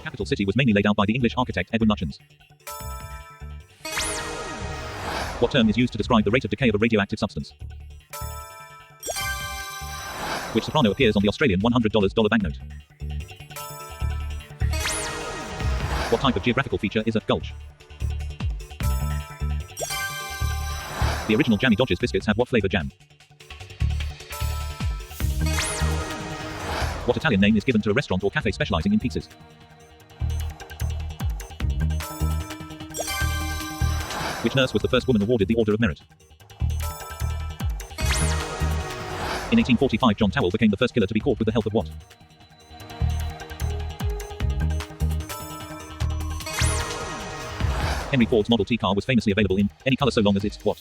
capital city was mainly laid out by the English architect Edwin Lutyens. What term is used to describe the rate of decay of a radioactive substance? Which soprano appears on the Australian $100 banknote? What type of geographical feature is a gulch? The original Jammy Dodgers biscuits have what flavor jam? What Italian name is given to a restaurant or cafe specializing in pizzas? Which nurse was the first woman awarded the Order of Merit? In 1845, John Towell became the first killer to be caught with the help of what? Henry Ford's Model T car was famously available in any color so long as it's what?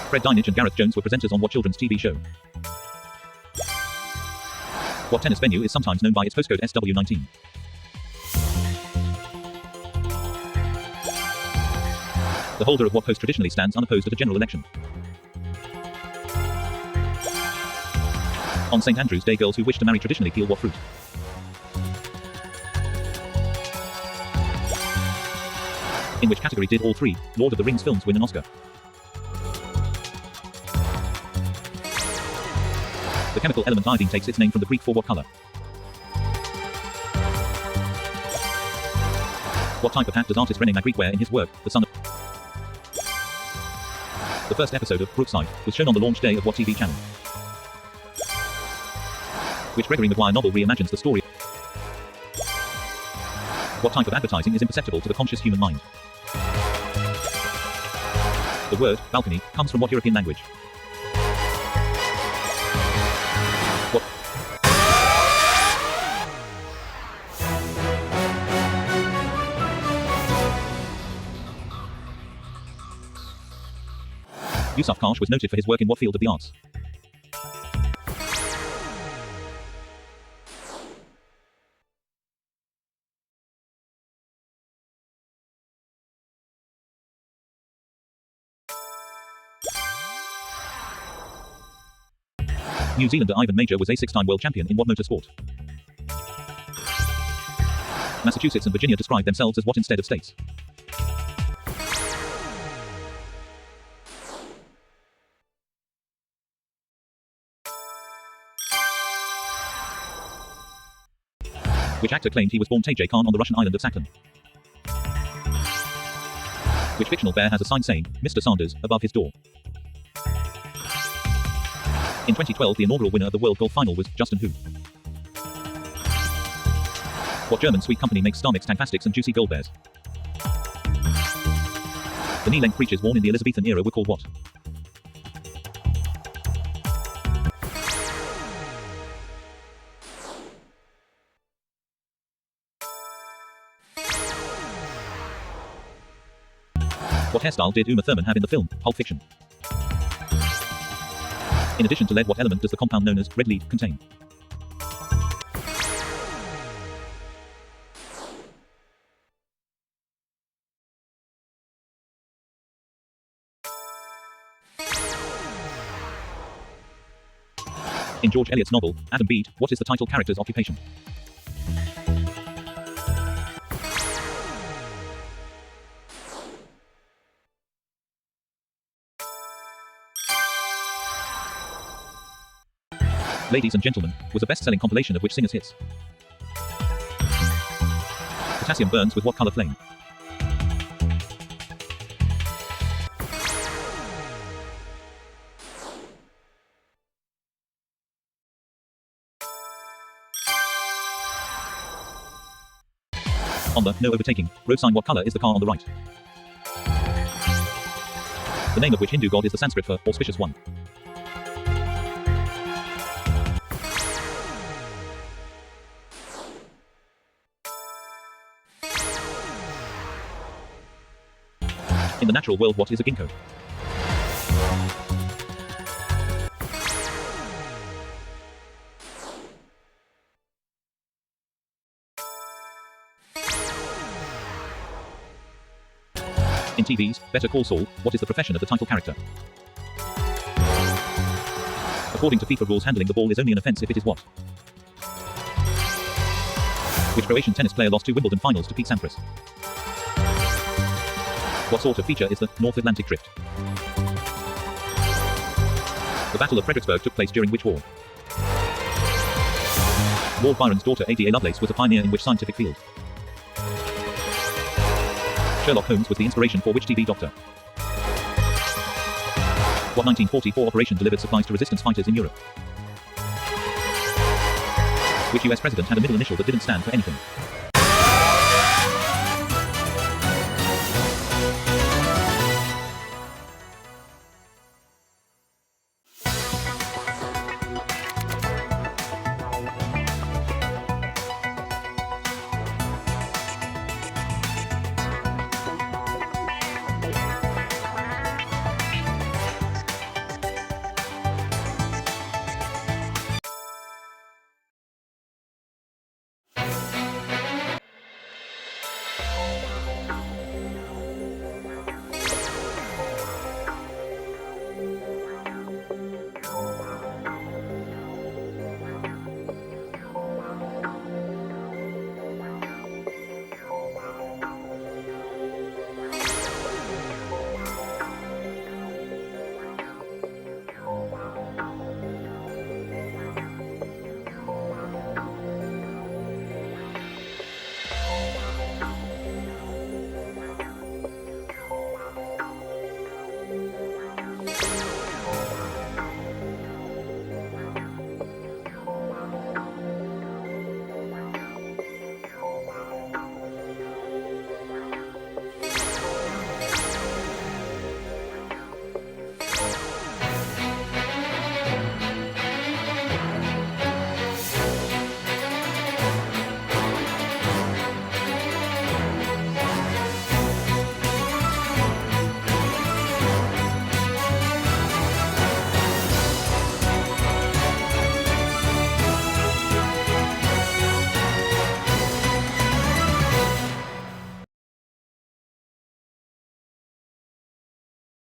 Fred Dinich and Gareth Jones were presenters on what children's TV show? What tennis venue is sometimes known by its postcode SW19? The holder of what post traditionally stands unopposed at a general election? On St. Andrew's Day, girls who wish to marry traditionally peel what fruit? In which category did all three Lord of the Rings films win an Oscar? The chemical element iodine takes its name from the Greek for what color? What type of hat does artist René Magritte wear in his work, The Son of... The first episode of Brookside was shown on the launch day of what TV channel? Which Gregory Maguire novel reimagines the story? What type of advertising is imperceptible to the conscious human mind? The word balcony comes from what European language? What? Yusuf Karsh was noted for his work in what field of the arts? New Zealander Ivan Major was a six-time world champion in what motorsport? Massachusetts and Virginia describe themselves as what instead of states? Which actor claimed he was born Tajay Khan on the Russian island of Sakhalin? Which fictional bear has a sign saying, Mr. Sanders, above his door? In 2012, the inaugural winner of the World Golf Final was Justin Hu. What German sweet company makes Star Mix Tangfastics and Juicy Gold Bears? The knee-length breeches worn in the Elizabethan era were called what? What hairstyle did Uma Thurman have in the film Pulp Fiction? In addition to lead, what element does the compound known as red lead contain? In George Eliot's novel, Adam Bede, what is the title character's occupation? Ladies and Gentlemen was a best-selling compilation of which singer's hits? Potassium burns with what color flame? On the no overtaking road sign, what color is the car on the right? The name of which Hindu god is the Sanskrit for auspicious one? In the natural world, what is a ginkgo? In TV's Better Call Saul, what is the profession of the title character? According to FIFA rules, handling the ball is only an offense if it is what? Which Croatian tennis player lost 2 Wimbledon finals to Pete Sampras? What sort of feature is the North Atlantic Drift? The Battle of Fredericksburg took place during which war? Lord Byron's daughter Ada Lovelace was a pioneer in which scientific field? Sherlock Holmes was the inspiration for which TV doctor? What 1944 operation delivered supplies to resistance fighters in Europe? Which US president had a middle initial that didn't stand for anything?